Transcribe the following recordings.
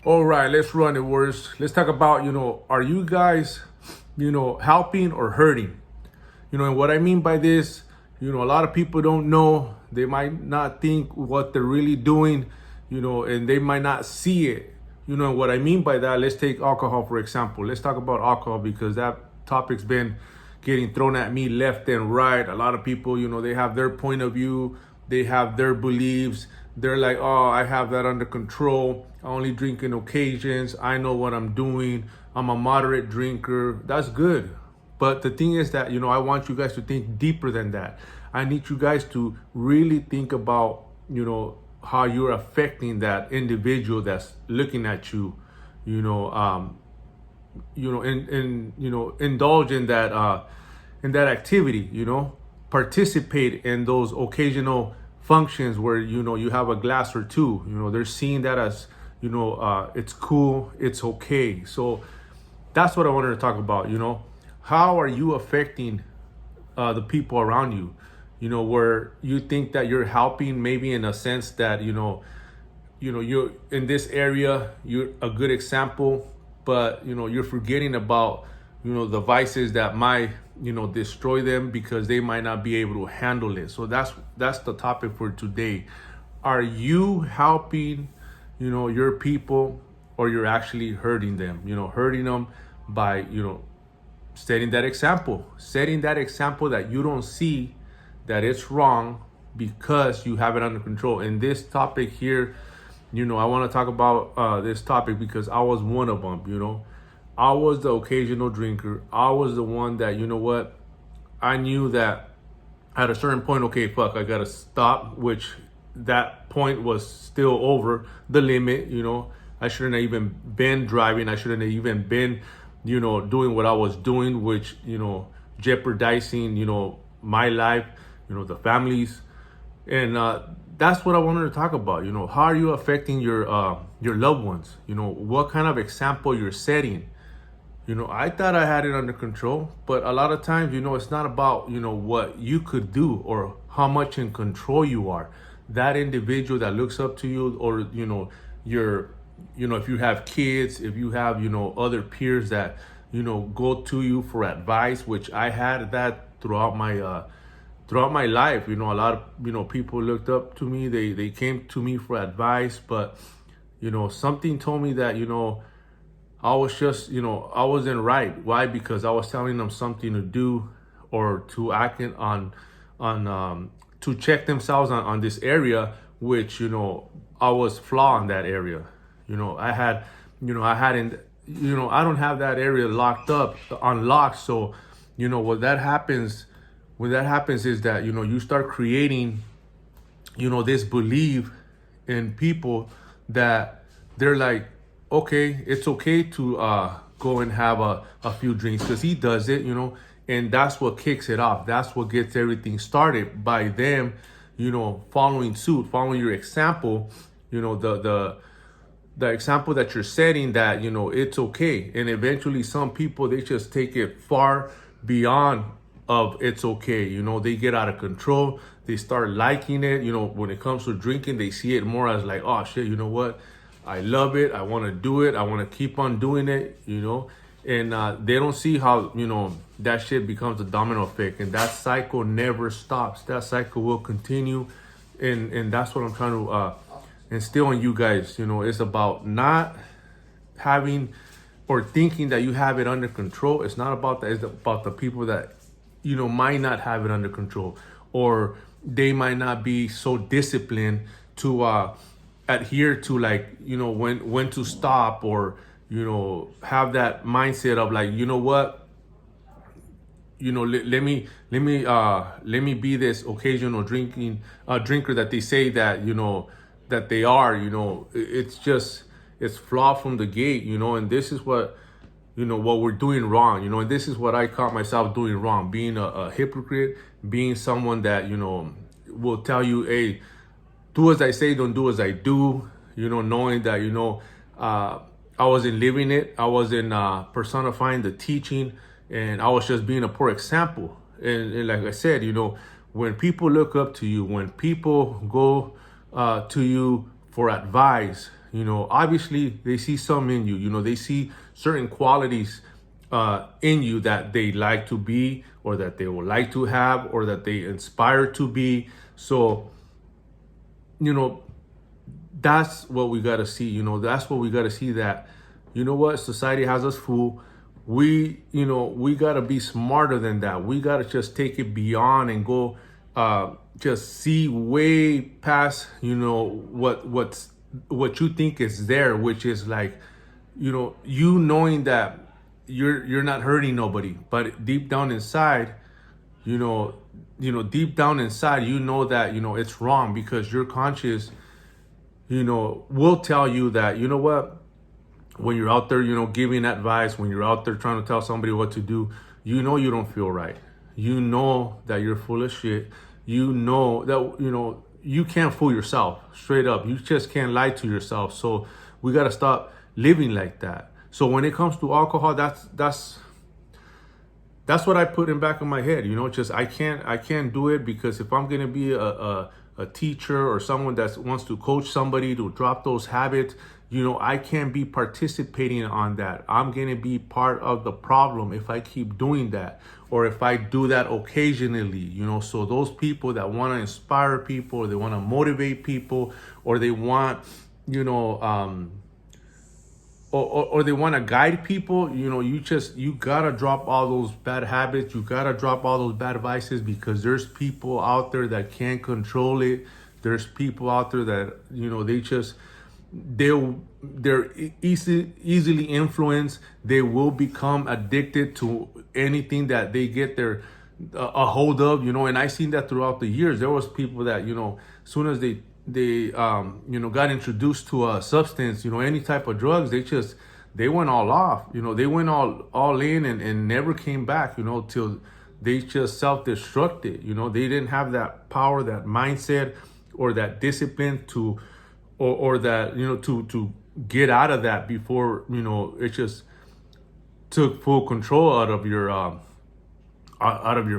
All right, let's run it, words. Let's talk about, are you guys, helping or hurting? And what I mean by this, a lot of people don't know. They might not think what they're really doing, and they might not see it. And what I mean by that, let's take alcohol, for example. Let's talk about alcohol because that topic's been getting thrown at me left and right. A lot of people, they have their point of view, they have their beliefs. They're like, oh, I have that under control. I only drink in occasions. I know what I'm doing. I'm a moderate drinker. That's good. But the thing is that, I want you guys to think deeper than that. I need you guys to really think about, how you're affecting that individual that's looking at you, indulge in that activity, participate in those occasional functions where, you have a glass or two, they're seeing that as, it's cool, it's okay. So that's what I wanted to talk about, how are you affecting the people around you, where you think that you're helping, maybe in a sense that, you're in this area, you're a good example, but, you're forgetting about, the vices that might, destroy them because they might not be able to handle it. So that's the topic for today. Are you helping, your people, or you're actually hurting them, hurting them by, setting that example that you don't see that it's wrong because you have it under control. And this topic here, I want to talk about this topic because I was one of them. I was the occasional drinker. I was the one that, I knew that at a certain point, okay, fuck, I gotta stop, which that point was still over the limit. I shouldn't have even been driving. I shouldn't have even been, doing what I was doing, which, jeopardizing, my life, the families. And that's what I wanted to talk about. How are you affecting your loved ones? What kind of example you're setting? I thought I had it under control, but a lot of times, it's not about, what you could do or how much in control you are. That individual that looks up to you, or, your, if you have kids, if you have, other peers that, go to you for advice, which I had that throughout my life. A lot of, people looked up to me. They came to me for advice, but, something told me that, I was just, I wasn't right. Why? Because I was telling them something to do or to act on, to check themselves on this area, which, I was flawed in that area. I had, I hadn't, I don't have that area locked up, unlocked. So, when that happens is that, you start creating, this belief in people that they're like, okay, it's okay to go and have a few drinks because he does it, and that's what kicks it off. That's what gets everything started by them, following suit, following your example, the example that you're setting that, it's okay. And eventually some people, they just take it far beyond of it's okay. They get out of control. They start liking it. When it comes to drinking, they see it more as like, oh shit, you know what? I love it. I want to do it. I want to keep on doing it, and they don't see how, that shit becomes a domino effect, and that cycle never stops. That cycle will continue. And that's what I'm trying to instill in you guys. It's about not having or thinking that you have it under control. It's not about that. It's about the people that, might not have it under control, or they might not be so disciplined to, adhere to, like, when to stop, or have that mindset of like, what, let me be this occasional drinker that they say that, that they are. It's flawed from the gate, and this is what, what we're doing wrong, and this is what I caught myself doing wrong, being a hypocrite, being someone that, will tell you, hey, do as I say, don't do as I do, knowing that, I wasn't living it. I wasn't personifying the teaching, and I was just being a poor example. And like I said, when people look up to you, when people go to you for advice, obviously they see some in you, they see certain qualities in you that they like to be, or that they would like to have, or that they inspire to be. So, that's what we got to see. That's what we got to see, that, what, society has us fooled. We got to be smarter than that. We got to just take it beyond and go, just see way past, what you think is there, which is like, knowing that you're not hurting nobody, but deep down inside, deep down inside, that, it's wrong, because your conscience, will tell you that, what, when you're out there, giving advice, when you're out there trying to tell somebody what to do, you don't feel right. You know that you're full of shit. You know that, you can't fool yourself, straight up. You just can't lie to yourself. So we got to stop living like that. So when it comes to alcohol, that's what I put in back of my head. Just I can't do it, because if I'm gonna be a teacher or someone that wants to coach somebody to drop those habits, I can't be participating on that. I'm gonna be part of the problem if I keep doing that, or if I do that occasionally. So those people that want to inspire people, or they want to motivate people, or they want, or they want to guide people, you gotta drop all those bad habits. You gotta drop all those bad vices, because there's people out there that can't control it. There's people out there that, they're easily influenced. They will become addicted to anything that they get their a hold of, and I seen that throughout the years. There was people that, as soon as they got introduced to a substance, any type of drugs, they went all off. They went all in, and never came back, till they just self-destructed. They didn't have that power, that mindset, or that discipline to, or that, to get out of that before, it just took full control out of your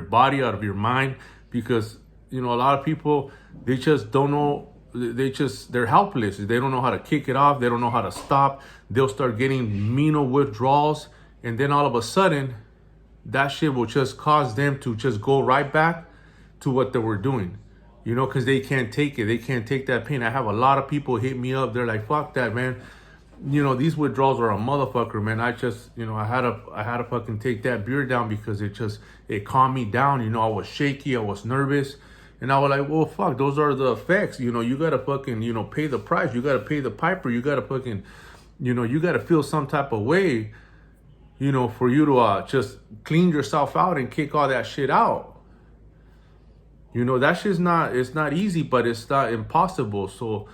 body, out of your mind. Because, a lot of people, they just don't know. They're helpless. They don't know how to kick it off. They don't know how to stop. They'll start getting mental withdrawals. And then all of a sudden, that shit will just cause them to just go right back to what they were doing. Because they can't take it. They can't take that pain. I have a lot of people hit me up. They're like, fuck that, man. These withdrawals are a motherfucker, man. I just, I had to fucking take that beer down, because it calmed me down. I was shaky. I was nervous. And I was like, well, fuck, those are the effects. You got to fucking, pay the price. You got to pay the piper. You got to fucking, you got to feel some type of way, for you to just clean yourself out and kick all that shit out. That shit's it's not easy, but it's not impossible. So,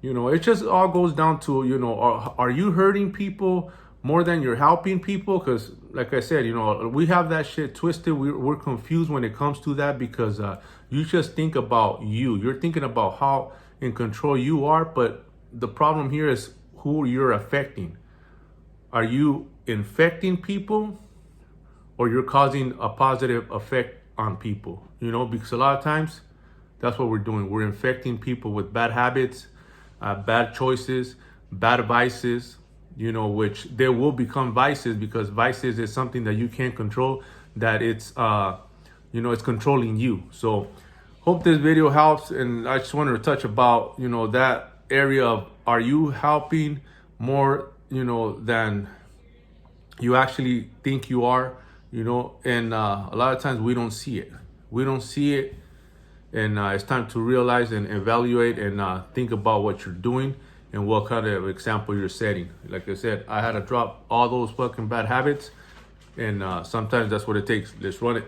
it just all goes down to, are you hurting people more than you're helping people? Because like I said, we have that shit twisted. We're confused when it comes to that, because you just think about you. You're thinking about how in control you are. But the problem here is who you're affecting. Are you infecting people, or you're causing a positive effect on people? Because a lot of times that's what we're doing. We're infecting people with bad habits, bad choices, bad vices, which they will become vices, because vices is something that you can't control, that it's, it's controlling you. So hope this video helps. And I just wanted to touch about, that area of, are you helping more, than you actually think you are, and a lot of times we don't see it. And it's time to realize and evaluate and think about what you're doing and what kind of example you're setting. Like I said, I had to drop all those fucking bad habits, and sometimes that's what it takes. Let's run it.